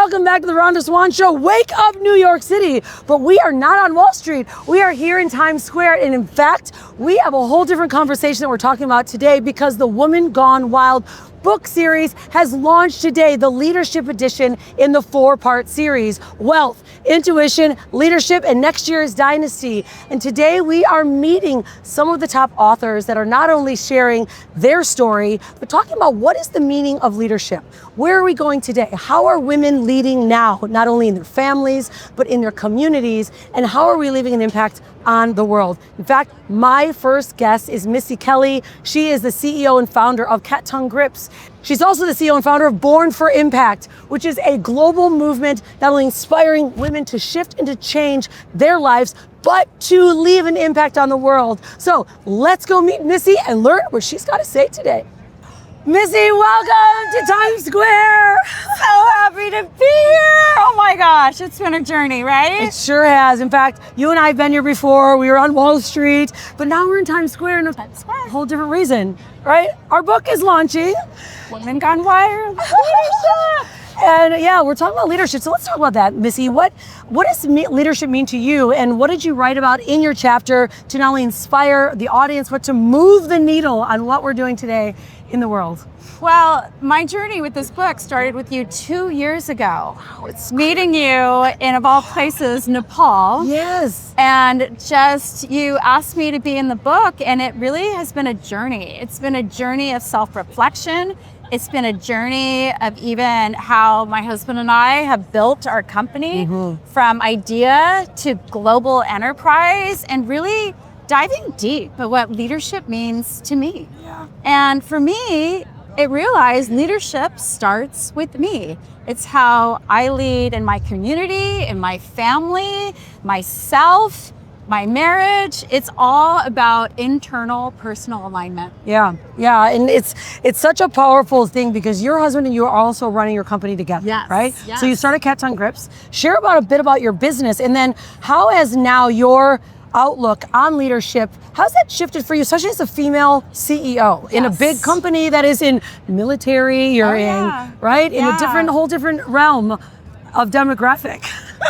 welcome back to the Rhonda Swan Show. Wake up, New York City. But we are not on Wall Street. We are here in Times Square. And in fact, we have a whole different conversation that we're talking about today because the Woman Gone Wild book series has launched today, the leadership edition in the 4-part series: Wealth, Intuition, Leadership, and Next Year's Dynasty. And today we are meeting some of the top authors that are not only sharing their story, but talking about what is the meaning of leadership. Where are we going today? How are women leading now, not only in their families, but in their communities? And how are we leaving an impact on the world? In fact, my first guest is Missy Kelly. She is the CEO and founder of Cat Tongue Grips. She's also the CEO and founder of Born for Impact, which is a global movement not only inspiring women to shift and to change their lives, but to leave an impact on the world. So let's go meet Missy and learn what she's got to say today. Missy, welcome to Times Square. So happy to be here. Oh my gosh, it's been a journey, right? It sure has. In fact, you and I have been here before. We were on Wall Street, but now we're in Times Square in a whole different reason, right? Our book is launching. Women Gone Wild. And yeah, we're talking about leadership. So let's talk about that, Missy. What does leadership mean to you? And what did you write about in your chapter to not only inspire the audience, but to move the needle on what we're doing today in the world? Well, my journey with this book started with you 2 years ago. It's meeting you in, of all places, Nepal. Yes. And just, you asked me to be in the book, and it really has been a journey. It's been a journey of self-reflection. It's been a journey of even how my husband and I have built our company from idea to global enterprise, and really diving deep at what leadership means to me. Yeah. And for me, I realized leadership starts with me. It's how I lead in my community, in my family, myself, my marriage. It's all about internal personal alignment. Yeah, and it's such a powerful thing because your husband and you are also running your company together, Yes, right? yes. So you started Cat Tongue Grips. Share a bit about your business, and then how has now your outlook on leadership, how's that shifted for you, especially as a female CEO in a big company that is in military, you're in, right? In a whole different realm of demographic.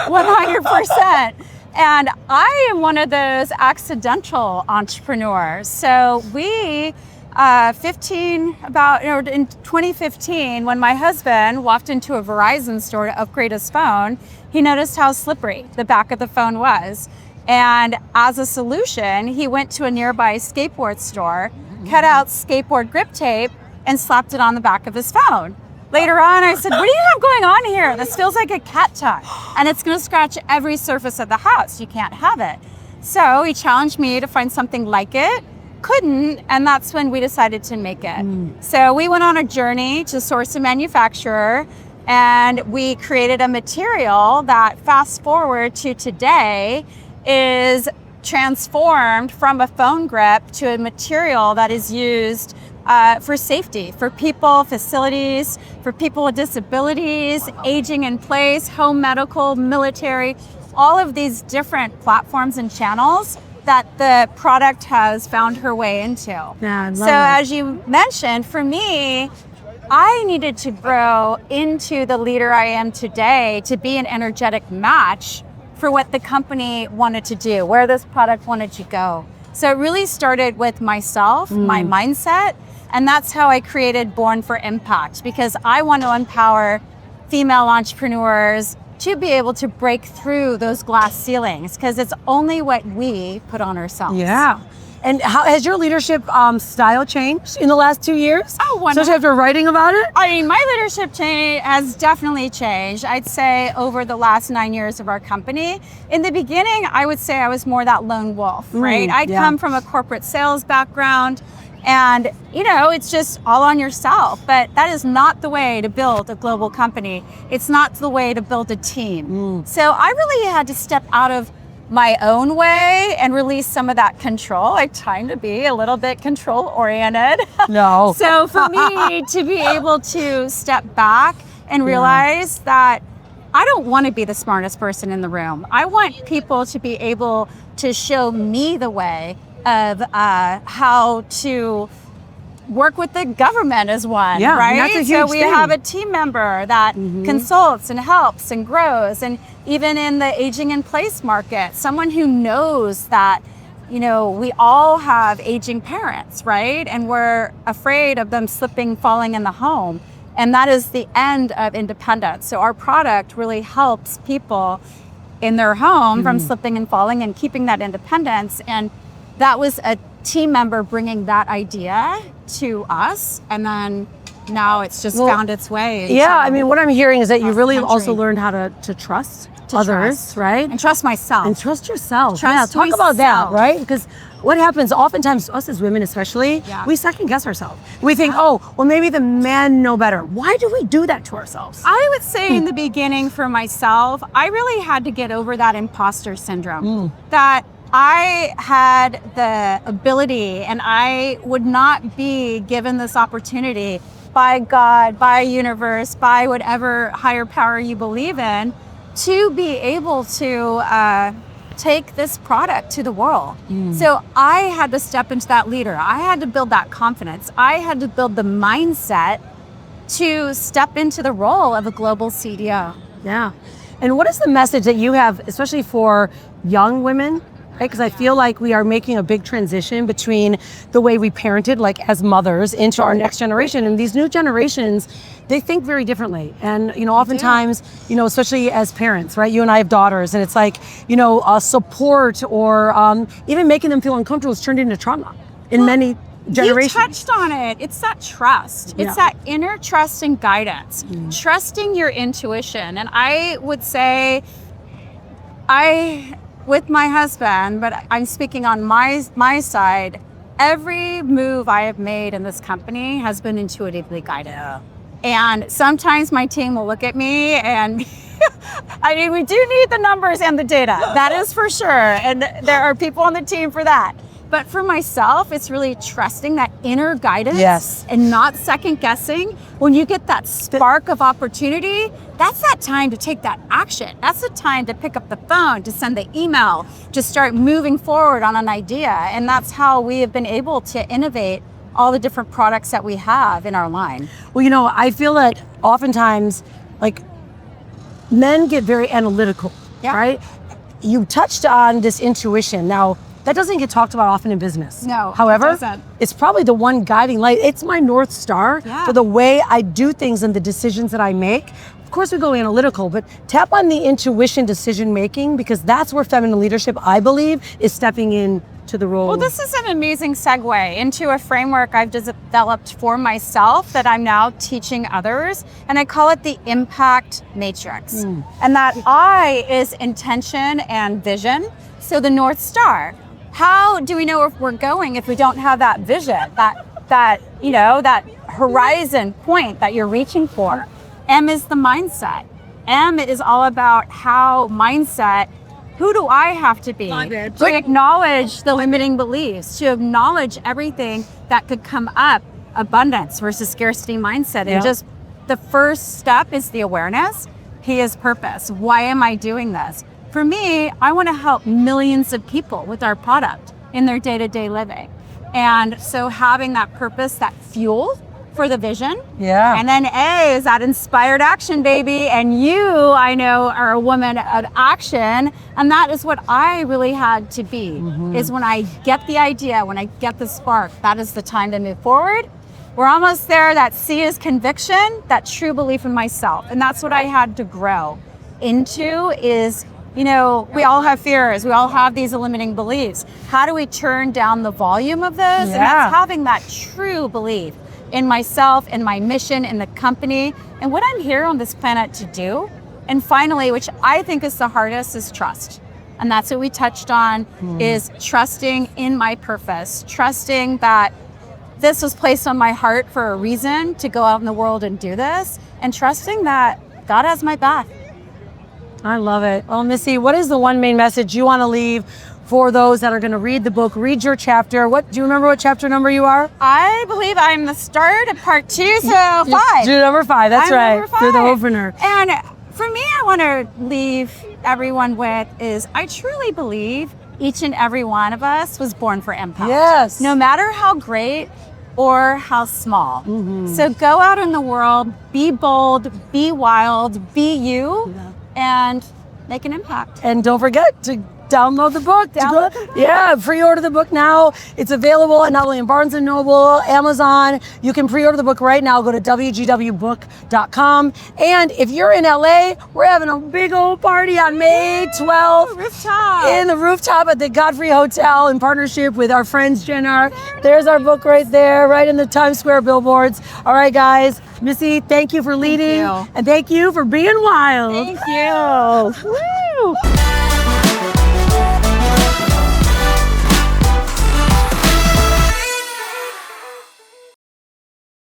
100%. And I am one of those accidental entrepreneurs. So we, in 2015, when my husband walked into a Verizon store to upgrade his phone, he noticed how slippery the back of the phone was. And as a solution, he went to a nearby skateboard store, cut out skateboard grip tape, and slapped it on the back of his phone. Later on, I said, what do you have going on here? This feels like a cat tongue, and it's gonna scratch every surface of the house. You can't have it. So he challenged me to find something like it. Couldn't, and that's when we decided to make it. So we went on a journey to source a manufacturer, and we created a material that, fast forward to today, is transformed from a phone grip to a material that is used for safety, for people, facilities, for people with disabilities, aging in place, home medical, military, all of these different platforms and channels that the product has found her way into. Yeah, I love so it. As you mentioned, for me, I needed to grow into the leader I am today to be an energetic match for what the company wanted to do, where this product wanted to go. So it really started with myself, my mindset, and that's how I created Born for Impact, because I want to empower female entrepreneurs to be able to break through those glass ceilings, because it's only what we put on ourselves. Yeah. And how has your leadership style changed in the last 2 years? Oh, especially after writing about it? I mean, my leadership has definitely changed. I'd say over the last 9 years of our company. In the beginning, I would say I was more that lone wolf, right? I'd come from a corporate sales background, and it's just all on yourself. But that is not the way to build a global company. It's not the way to build a team. So I really had to step out of my own way and release some of that control. I tend to be a little bit control oriented. No. So for me to be able to step back and realize that I don't want to be the smartest person in the room. I want people to be able to show me the way of how to work with the government as one, Yeah, right? that's a huge so we thing. have a team member that consults and helps and grows. And even in the aging in place market, someone who knows that, you know, we all have aging parents, right? And we're afraid of them slipping, falling in the home. And that is the end of independence. So our product really helps people in their home from slipping and falling and keeping that independence. And that was a team member bringing that idea to us. And then now it's just found its way. Yeah, I mean, what I'm hearing is that you really country. also learned how to trust others, right? And trust myself. And trust yourself. Trust talk about that, myself. right? Because what happens oftentimes, us as women especially, we second guess ourselves. We think, oh, well, maybe the men know better. Why do we do that to ourselves? I would say in the beginning for myself, I really had to get over that imposter syndrome. That I had the ability and I would not be given this opportunity by God, by universe, by whatever higher power you believe in, to be able to take this product to the world. So I had to step into that leader. I had to build that confidence. I had to build the mindset to step into the role of a global CDO. Yeah. And what is the message that you have, especially for young women? Right? Because I feel like we are making a big transition between the way we parented, like as mothers, into our next generation. And these new generations, they think very differently. And, you know, oftentimes, you know, especially as parents, right? You and I have daughters, and it's like, you know, support or even making them feel uncomfortable is turned into trauma in many generations. You touched on it. It's that trust. It's that inner trust and guidance. Trusting your intuition. And I would say, with my husband, but I'm speaking on my side, every move I have made in this company has been intuitively guided. And sometimes my team will look at me and I mean, we do need the numbers and the data. That is for sure. And there are people on the team for that. But for myself, it's really trusting that inner guidance and not second guessing. When you get that spark of opportunity, that's that time to take that action. That's the time to pick up the phone, to send the email, to start moving forward on an idea. And that's how we have been able to innovate all the different products that we have in our line. Well, you know, I feel that oftentimes, like, men get very analytical, right? You touched on this intuition. Now, that doesn't get talked about often in business. No, however, it doesn't. It's probably the one guiding light. It's my North Star for the way I do things and the decisions that I make. Of course, we go analytical, but tap on the intuition decision making, because that's where feminine leadership, I believe, is stepping in to the role. Well, this is an amazing segue into a framework I've developed for myself that I'm now teaching others, and I call it the impact matrix. And that I is intention and vision. So the North Star. How do we know where we're going if we don't have that vision, that you know, that horizon point that you're reaching for? M is the mindset. M is all about how mindset. Who do I have to be to acknowledge the limiting beliefs, to acknowledge everything that could come up, abundance versus scarcity mindset. And just the first step is the awareness. P is purpose. Why am I doing this? For me, I want to help millions of people with our product in their day-to-day living. And so having that purpose, that fuel for the vision. And then A is that inspired action, baby. And you, I know, are a woman of action. And that is what I really had to be, is when I get the idea, when I get the spark, that is the time to move forward. We're almost there. That C is conviction, that true belief in myself. And that's what I had to grow into is, you know, we all have fears. We all have these limiting beliefs. How do we turn down the volume of those? And that's having that true belief in myself, in my mission, in the company, and what I'm here on this planet to do. And finally, which I think is the hardest, is trust. And that's what we touched on, is trusting in my purpose, trusting that this was placed on my heart for a reason to go out in the world and do this, and trusting that God has my back. I love it. Well, Missy, what is the one main message you want to leave for those that are going to read the book, read your chapter? What do you remember what chapter number you are? I believe I'm the start of part 2, so 5. You're number 5, that's I'm right. Number 5. You're the opener. And for me, I want to leave everyone with is I truly believe each and every one of us was born for impact. Yes. No matter how great or how small. So go out in the world, be bold, be wild, be you, and make an impact. And don't forget to download the book. Download the book. Yeah, pre-order the book now. It's available not only in Barnes & Noble, Amazon. You can pre-order the book right now. Go to wgwbook.com. And if you're in LA, we're having a big old party on May 12th. Rooftop. In the rooftop at the Godfrey Hotel in partnership with our friends Jenna. There's our book right there, right in the Times Square billboards. All right, guys. Missy, thank you for leading. you. And thank you for being wild. Thank you. Woo!